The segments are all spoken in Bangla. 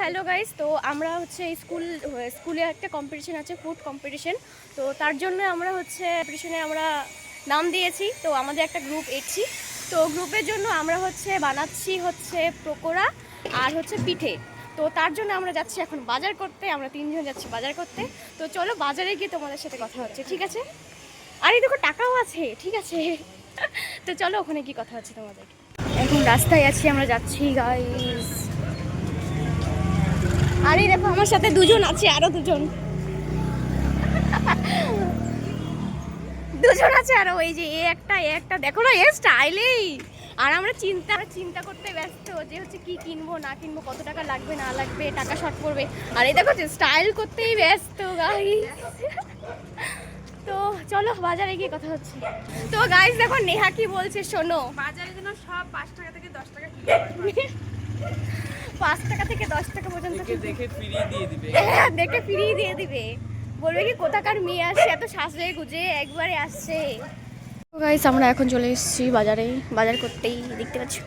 হ্যালো গাইস, তো আমরা হচ্ছে স্কুলে একটা কম্পিটিশন আছে, ফুড কম্পিটিশন। তো তার জন্য আমরা হচ্ছে কম্পিটিশনে আমরা নাম দিয়েছি। তো আমাদের একটা গ্রুপ এসেছি, তো গ্রুপের জন্য আমরা হচ্ছে বানাচ্ছি হচ্ছে পকোড়া আর হচ্ছে পিঠে। তো তার জন্য আমরা যাচ্ছি এখন বাজার করতে, আমরা 3 জন যাচ্ছি বাজার করতে। তো চলো বাজারে গিয়ে তোমাদের সাথে কথা হচ্ছে, ঠিক আছে? আর এই দেখো টাকাও আছে, ঠিক আছে। তো চলো ওখানে কি কথা হচ্ছে তোমাদের। এখন রাস্তায় আছি, আমরা যাচ্ছি গাইস। আরে দেখো আমার সাথে দুজন আছে, আরো দুজন আছে আরো, ওই যে এ একটা দেখো না, এ স্টাইলেই। আর আমরা চিন্তা করতে ব্যস্ত যে হচ্ছে কি কিনবো না কিনবো, কত টাকা লাগবে না লাগবে, টাকা শর্ট পড়বে। আর এই দেখো স্টাইল করতেই ব্যস্ত গাইস। তো চলো বাজারে গিয়ে কথা হচ্ছে। তো গাইস দেখো নেহা কি বলছে শোনো। বাজারে যেন সব 5 টাকা থেকে 10 টাকা 5 টাকা থেকে 10 টাকা পর্যন্ত দেখে ফিরিয়ে দিয়ে দিবে। হ্যাঁ, দেখে ফিরিয়ে দিয়ে দিবে, বলবে কি কোথাকার মেয়ে আসছে এত সাজে গুজে একবারে আসছে। তো গাইস আমরা এখন চলে এসেছি বাজারে, বাজার করতেই দেখতে পাচ্ছি।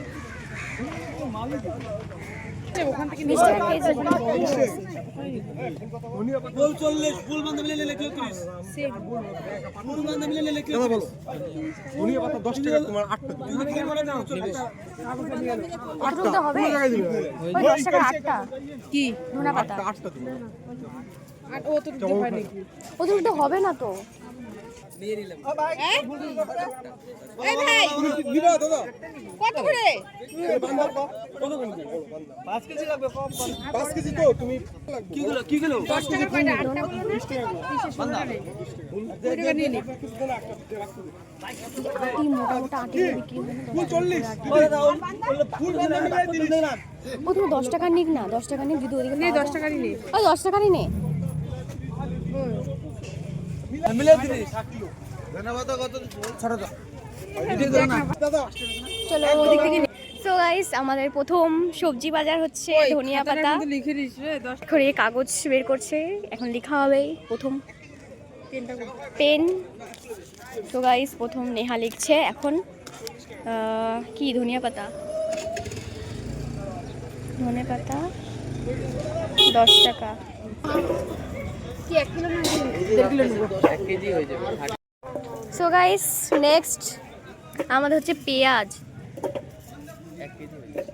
ওখান থেকে 20 টাকা কেজি। ফুল 40, ফুল বান্ধব মিলে নিলে 34, ফুল বান্ধব মিলে নিলে 34। ধনিয়া পাতা 10 টাকা, তোমার 8 টাকা। তুমি কি করে দাও? কতটুকু হবে? ওই 10 টাকা 8টা কি ধনা পাতা। 8টা তুমি। আর ও তো দিতে হয় নাকি? ওদের তো হবে না তো। নিয়ে নিলাম। এই ভাই নিবা দাদা? কত করে? বান্দার কত? কত করে? 5 কেজি লাগবে, কম 5 কেজি তো তুমি কি কিলো 10 টাকা কয়টা? 8টা বলো না? বান্দা টাকা নিয়ে নি। আটি মোটা মোটা আটি বিক্রি হয় না। 40 ওরে দাও ফুল বান্ধব মিলে 30 না। ও তুমি 10 টাকা নিক না, 10 টাকা নিক যদি ওদিকে নে পাওয়া 10 টাকা নি নে। যায়। ওই 10 টাকারই নে। মিলে 30 কিলো। ধন্যবাদ কত ছাড়া দাও। দাদা চলো ওদিক থেকে। সো গাইস আমাদের প্রথম সবজি বাজার হচ্ছে ধনিয়া পাতা। কিন্তু লিখে দিস রে 10 করে কাগজ বের করছে, এখন লেখা হবে প্রথম পেনটা পেন। তো গাইস প্রথম নেহা লিখছে এখন কি ধনিয়া পাতা 10 টাকা। কি 1 কিলো না 1.5 কিলো নেব? 1 কেজি হয়ে যাবে। সো গাইস নেক্সট আমাদের হচ্ছে পেঁয়াজ। 1 কেজি হয়ে যাবে।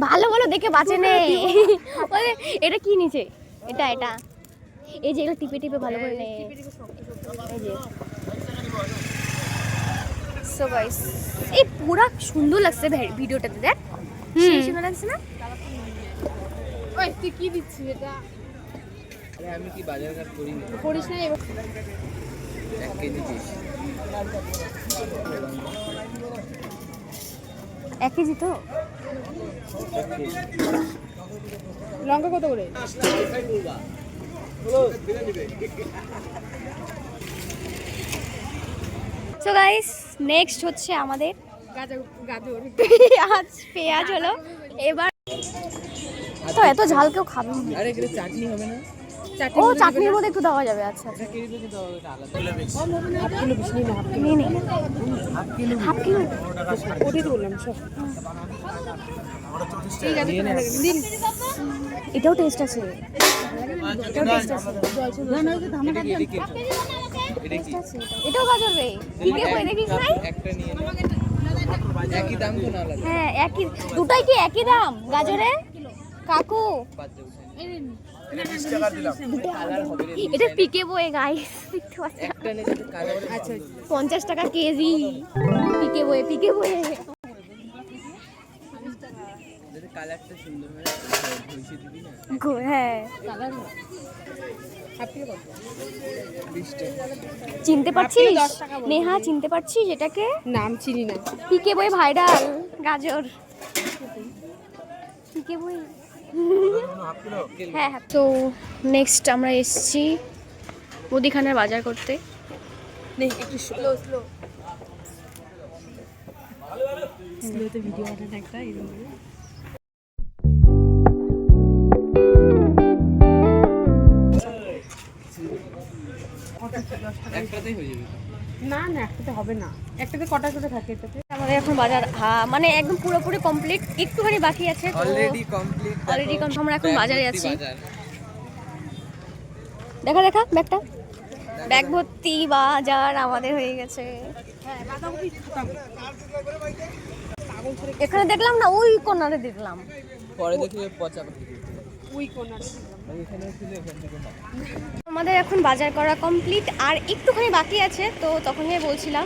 ভালো ভালো দেখে বাঁচে নেই। ওই এটা কি নিচে, এটা এই যে এগুলো টিপে টিপে ভালো করে নে। এই যে সো গাইস এই পুরা সুন্দর লাগছে ভিডিওটাতে, দেখ সেই সুন্দর লাগছে না? ওই তুই কি দিচ্ছিস এটা? আরে আমি কি বাজার ঘাট করি না। করিস না এবার 1 কেজি পিস। 1 কেজি তো। লঙ্কা কত করে? সো গাইস নেক্সট হচ্ছে আমাদের গাজর পেঁয়াজ হলো। এবার তো এত ঝাল কেউ খাবে না। আরে এগুলো চাটনি হবে না? ও চাটনির মধ্যে একটু দেওয়া যাবে। আচ্ছা আচ্ছা, 1 কেজি তো দাও, এটা আলাদা। হাফ কিলো বেশি নিয়ে হাফ নিয়ে নে। হাফ কিলো ওটাই তো বললাম সব। ঠিক আছে দিন। এটাও টেস্ট আছে। না না ওই যে ধামাকা দিন। এটা কি? এটাও গাজর রে, পিকে বই দেখিস নাই? একটা নিয়ে নাও। একই দাম তো না আলাদা। হ্যাঁ একই, দুটাই কি একই দাম গাজরে কাকু? 5 দেবো। কালার হবে রে। এটা পিকে বই গাইস, দেখতে পাচ্ছেন? একটা নিয়ে তো কালার। আচ্ছা 50 টাকা কেজি পিকে বই যদি কালারটা সুন্দর হয় ভুলছি দিবি না। হ্যাঁ কালার হাফ কিলো কত? 20 টাকা। চিনতে পারছিস 10 টাকা বলছি। নেহা, চিনতে পারছিস এটাকে? নাম চিনি না। পিকে বই ভাইরাল গাজর পিকে বই। হ্যাঁ হ্যাঁ। তো নেক্সট আমরা এসেছি মুদিখানার বাজার করতে। নে একটু স্লো স্লোতে ভিডিও বানানো একটা এরকম। একটাতেই হয়ে যাবে। না না একটাতে হবে না, একটাতে কটা করে থাকে এটাতে। আমাদের এখন বাজার মানে একদম পুরোপুরি কমপ্লিট, একটুখানি বাকি আছে। Already complete. আমরা এখন বাজারে আছি। দেখা দেখা ব্যাগটা, ব্যাগ ভর্তি বাজার আমাদের হয়ে গেছে। এখানে দেখলাম না, ওই কর্নারে দেখলাম, পরে দেখলে পচা ওই কোনারে এখানে ছিল, এখান থেকে না। আমাদের এখন বাজার করা কমপ্লিট, আর একটুখানি বাকি আছে। তো তখনই বলছিলাম,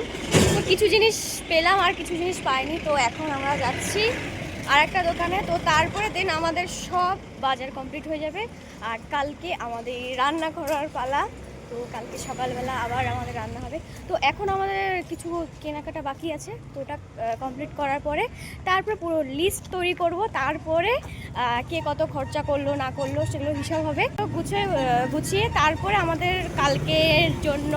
তো কিছু জিনিস পেলাম আর কিছু জিনিস পাইনি। তো এখন আমরা যাচ্ছি আর একটা দোকানে। তো তারপরে দেন আমাদের সব বাজার কমপ্লিট হয়ে যাবে। আর কালকে আমাদের রান্না করার পালা। তো কালকে সকালবেলা আবার আমাদের রান্না হবে। তো এখন আমাদের কিছু কেনাকাটা বাকি আছে, তো ওটা কমপ্লিট করার পরে তারপরে পুরো লিস্ট তৈরি করব। তারপরে কে কত খরচা করলো না করলো সেগুলো হিসাব হবে। তো গুছিয়ে তারপরে আমাদের কালকের জন্য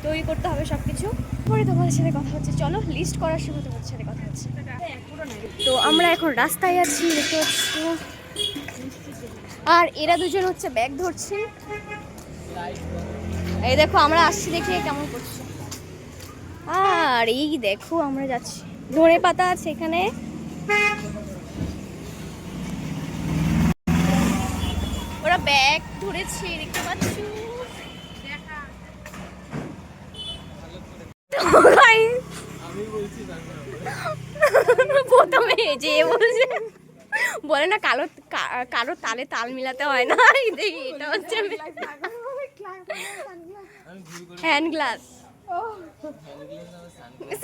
তৈরি করতে হবে সব কিছু। পরে তোমাদের সাথে কথা হচ্ছে, চলো লিস্ট করার সময় তোমাদের সাথে কথা হচ্ছে। তো আমরা এখন রাস্তায় আছি, দেখতে পাচ্ছি। আর এরা দুজন হচ্ছে ব্যাগ ধরছে। এই দেখো আমরা আসছি, দেখে কেমন করছে। আর এই দেখো আমরা যাচ্ছি, ধনে পাতা আছে এখানে। ওরা ব্যাগ ধরেছে, দেখতে পাচ্ছ। প্রথমে যে বলছে, বলে না কারো তালে তাল মিলাতে হয় না। দেখি এটা হচ্ছে হ্যান্ড গ্লাস,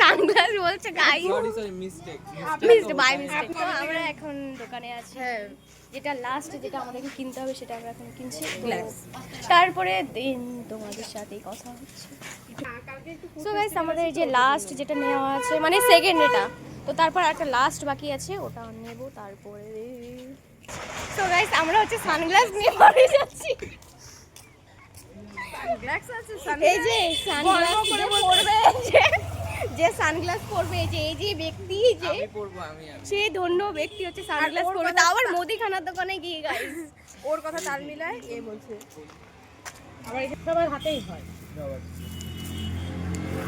সানগ্লাস বলছে গাই, বাই মিস্টেক। তো আমরা এখন দোকানে আছি, যেটা লাস্ট যেটা আমাদেরকে কিনতে হবে সেটা আমরা এখন কিনছি। তারপরে দিন তোমাদের সাথে কথা হচ্ছে। সো গাইস, আমাদের যে লাস্ট যেটা নেওয়া আছে, মানে সেকেন্ড এটা, তো তারপর একটা লাস্ট বাকি আছে, ওটা নেব তারপরে। সো গাইস, আমরা হচ্ছে সানগ্লাস নিয়ে বাড়ি যাচ্ছি। এই যে সানগ্লাস পরবে, যে সানগ্লাস পরবে, এই যে ব্যক্তি, যে সে ধন্য ব্যক্তি হচ্ছে সানগ্লাস পরবে, তাও আবার মুদিখানার দোকানে গিয়ে। গাইস, ওর কথা তাল মিলায় এ বলছে, আবার এটা সবার হাতেই হয়।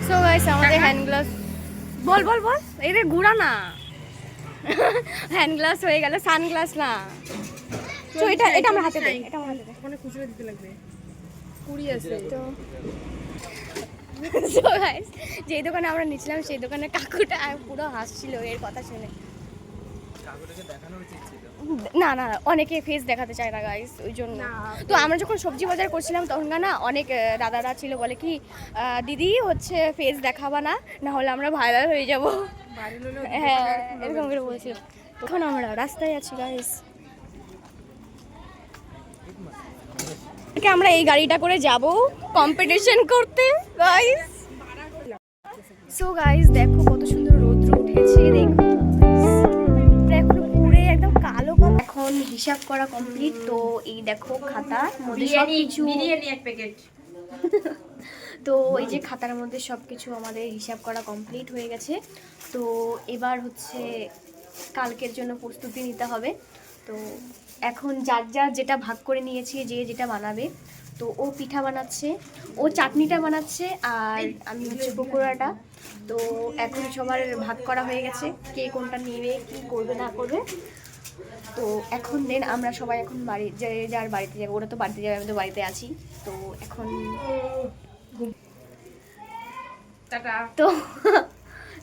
সো গাইস, আমাদের হ্যান্ড গ্লাস, বল এই রে ঘুরা না, হ্যান্ড গ্লাস হয়ে গেল, সানগ্লাস না। তো এটা আমরা হাতে দেই, এটা আমার হাতে দেই, ওখানে খুচরো দিতে লাগবে, 20 আছে তো। সো গাইস, যেই দোকানে আমরা নিয়েছিলাম সেই দোকানের কাকুটা পুরো হাসছিল এর কথা শুনে। না না, অনেকে ফেস দেখাতে চায় না গাইস, ওই জন্য। তো আমরা যখন সবজি বাজার করছিলাম তখন না অনেক দাদারা ছিল, বলে কি দিদি হচ্ছে ফেস দেখাবা না, না হলে আমরা ভাইরাল হয়ে যাব। হ্যাঁ, এরকম করে বলছিল। তখন আমরা রাস্তায় আছি গাইস, আমরা এই গাড়িটা করে যাব কম্পিটিশন করতে গাইস। সো গাইস, দেখো কত সুন্দর রোদ্র উঠেছে, দেখো এখন পুরো একদম কালো কালো। এখন হিসাব করা কমপ্লিট। তো এই দেখো খাতার মধ্যে সবকিছু, বিরিয়ানি এক প্যাকেট। তো এই যে খাতার মধ্যে সবকিছু আমাদের হিসাব করা কমপ্লিট হয়ে গেছে। তো এবার হচ্ছে কালকের জন্য প্রস্তুতি নিতে হবে। তো এখন যার যেটা ভাগ করে নিয়েছি, যে যেটা বানাবে। তো ও পিঠা বানাচ্ছে, ও চাটনিটা বানাচ্ছে, আর আমি হচ্ছে পকোড়াটা। তো এখন সবার ভাগ করা হয়ে গেছে, কে কোনটা নেবে, কি করবে না করবে। তো এখন দেন আমরা সবাই এখন বাড়ি, যার বাড়িতে যাবো। ওরা তো বাড়িতে যাবে, আমি তো বাড়িতে আছি। তো এখন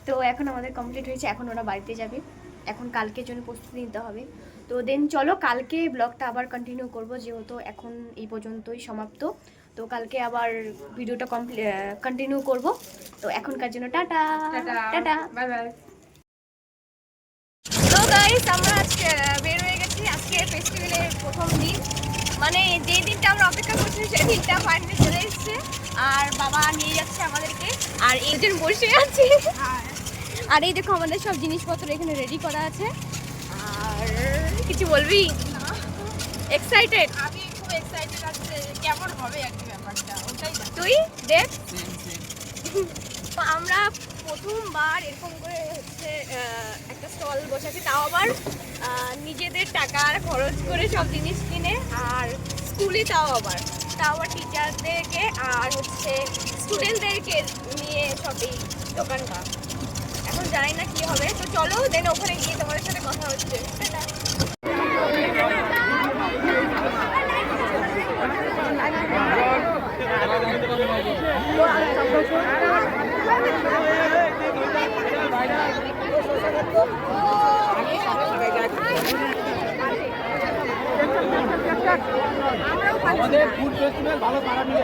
তো এখন আমাদের কমপ্লিট হয়েছে, এখন ওরা বাড়িতে যাবে। এখন কালকের জন্য প্রস্তুতি নিতে হবে। তো দেন চলো কালকে ব্লগটা আবার কন্টিনিউ করব, যেহেতু এখন এই পর্যন্তই সমাপ্ত। তো কালকে আবার ভিডিওটা কন্টিনিউ করব। তো এখনকার জন্য টাটা টাটা, বাই বাই। তো গাইস, আমরা আজকে বের হয়ে গেছি। আজকে ফেস্টিভ্যালের প্রথম দিন, মানে যে দিনটা আমরা অপেক্ষা করছি সেই দিনটা ফাইনালি চলে এসেছে। আর বাবা নিয়ে যাচ্ছে আমাদেরকে, আর একজন বসে আছে। আর এই দেখো আমাদের সব জিনিসপত্র এখানে রেডি করা আছে। আর কিছু বলবি? এক্সাইটেড? আমি খুব এক্সাইটেড আছি, কেমন হবে একটা ব্যাপারটা, ওটাই না। তুই দেখ, তো আমরা প্রথমবার এরকম করে হচ্ছে একটা স্টল বসাচ্ছি, তাও আবার নিজেদের টাকা খরচ করে সব জিনিস কিনে, আর স্কুলে তাও আবার টিচারদেরকে আর হচ্ছে স্টুডেন্টদেরকে নিয়ে সবই দোকানটা। এখন জানি না কি হবে, তো চলো দেন ওখানে গিয়ে তোমাদের সাথে কথা হচ্ছে। আমাদের ফুড ফেস্টিভ্যাল ভালো তারা মিলে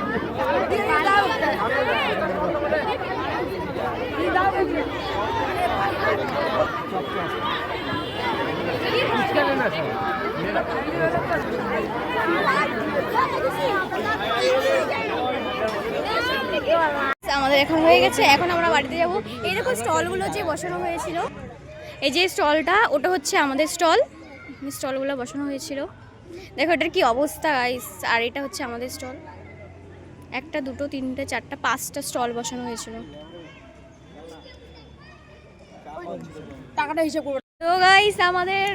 আমাদের এখন হয়ে গেছে, এখন আমরা বাড়িতে যাব। এই দেখো স্টলগুলো যে বসানো হয়েছিল, এই যে স্টলটা ওটা হচ্ছে আমাদের স্টলগুলো বসানো হয়েছিল। দেখো এটার কি অবস্থা গাইস। আর এটা হচ্ছে আমাদের স্টল, 1 2 3 4 5টা স্টল বসানো হয়েছিল। টাকাটা হিসাব করবো। তো গাইস আমাদের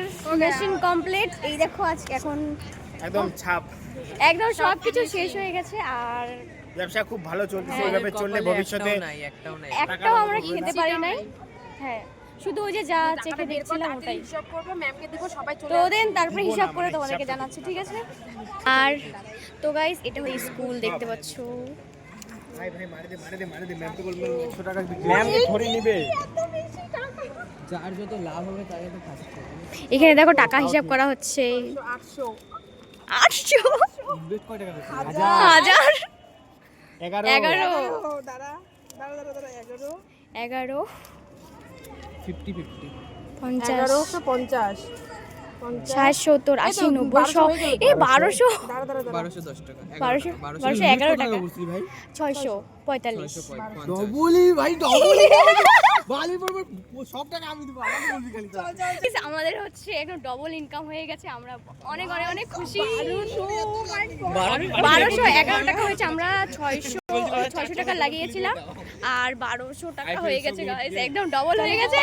মেশিন কমপ্লিট। এই দেখো আজকে এখন একদম ছাপ একদম সব কিছু শেষ হয়ে গেছে। আর ব্যবসা খুব ভালো চলছে, এইভাবে চললে ভবিষ্যতে একটাও আমরা খেতে পারি নাই। হ্যাঁ, শুধু ওই যে যা চেখে দেখছিলাম ওটাই। হিসাব করবো, ম্যামকে দেবো, সবাই চলে তো দেন তারপরে হিসাব করে তোমাদেরকে জানাচ্ছি, ঠিক আছে? আর তো গাইস এটা হলো স্কুল, দেখতে পাচ্ছ। ভাই ভাই মারি দে ম্যাম তো বলবে 100 টাকা ম্যাম ধরে নিবে। যার যত লাভ হবে তাকে তো ফার্স্ট এখানে দেখো টাকা হিসাব করা হচ্ছে। 800 800 ইনভেস্ট কয় টাকা হচ্ছে? 1000 11 11 দাঁড়া 11 11 50 50 50 1150 60 70 80 90 100 এই 1200 দাঁড়া 1210 টাকা 1200 11 টাকা বলছি ভাই 645 ডবলি ভাই ডবলি বালি পড়বে সব টাকা আমি দেব, আমাকে বলবি খালি তো। আমাদের হচ্ছে একদম ডবল ইনকাম হয়ে গেছে। আমরা অনেক অনেক অনেক খুশি। 1211 টাকা হয়েছে, আমরা 600 টাকা লাগিয়েছিলাম আর 1200 টাকা হয়ে গেছে গাইস, একদম ডবল হয়ে গেছে।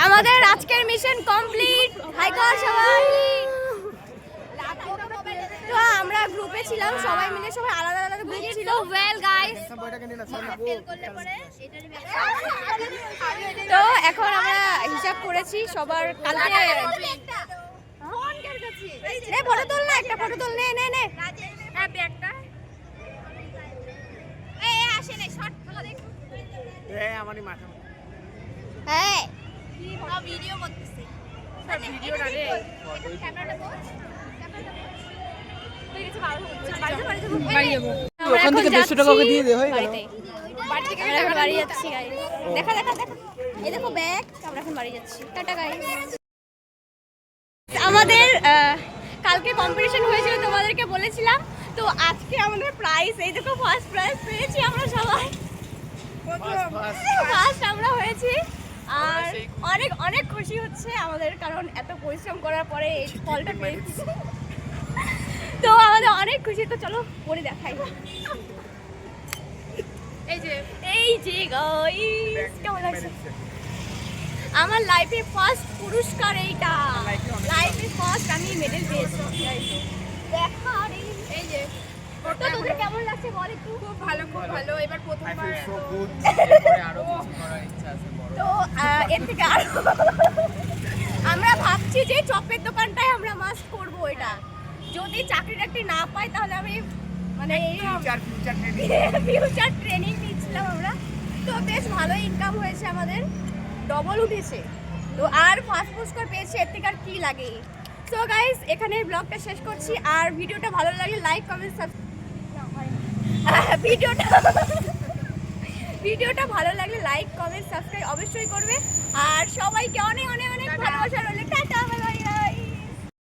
আমাদের আজকের মিশন কমপ্লিট। হাই কর সবাই। তো আমরা গ্রুপে ছিলাম, সবাই মিলে সবাই আলাদা আলাদা গ্রুপ ছিল। ওয়েল গাইস, তো এখন আমরা হিসাব করেছি সবার। কালকে ফটো তোল না, একটা ফটো তোল। নে নে নে হ্যাঁ ব্যাগটা এই আসে না শর্ট ভালো দেখ। আমারই মাথা হ্যাঁ কি ভিডিও করতেছি, ভিডিও না রে ক্যামেরাটা বল। ওখান থেকে 150 টাকা ওকে দিয়ে দে, হয়ে গেল। বাড়ি থেকে এখন বাড়ি যাচ্ছি গাইস। দেখা এই দেখো ব্যাগ। আমরা এখন বাড়ি যাচ্ছি, টাটা গাইস। আমাদের কালকে কম্পিটিশন হয়েছিল, তোমাদেরকে বলেছিলাম। তো আজকে আমাদের প্রাইজ, এই দেখো ফার্স্ট প্রাইজ পেয়েছি আমরা সবাই। ফার্স্ট আমরা হয়েছি আর অনেক অনেক খুশি হচ্ছে আমাদের, কারণ এত পরিশ্রম করার পরে এই ফলটা পেয়েছি। তো আমাদের অনেক খুশি। তো চলো পরে দেখাই। এই যে গাইস কেমন লাগছে? আমার লাইফে ফার্স্ট পুরস্কার এইটা, লাইফে ফার্স্ট আমি মেডেল পেয়েছি। দেখা এই যে তো তোদের কেমন লাগছে বল একটু? খুব ভালো। এবার প্রথমবার এরপরে আরো কিছু করার ইচ্ছা আছে বড়। তো এর থেকে আরো আমরা ভাবছি যে চপের দোকানটাই আমরা মাস্ট করবো। এটা যদি চাকরি না পাই তাহলে আমি মানে ফিউচার ট্রেনিং নিচ্ছিলাম আমরা। তো বেশ ভালো ইনকাম হয়েছে আমাদের, ডবল উঠেছে। তো আর ফার্স্ট পুরস্কার পেয়েছি, এর থেকে আর কি লাগে। সো গাইস এখানে ব্লগটা শেষ করছি। আর ভিডিওটা ভালো লাগলে লাইক কমেন্ট ভিডিওটা ভালো লাগলে লাইক কমেন্ট সাবস্ক্রাইব অবশ্যই করবে। আর সবাইকে অনেক অনেক অনেক ভালোবাসা রইল।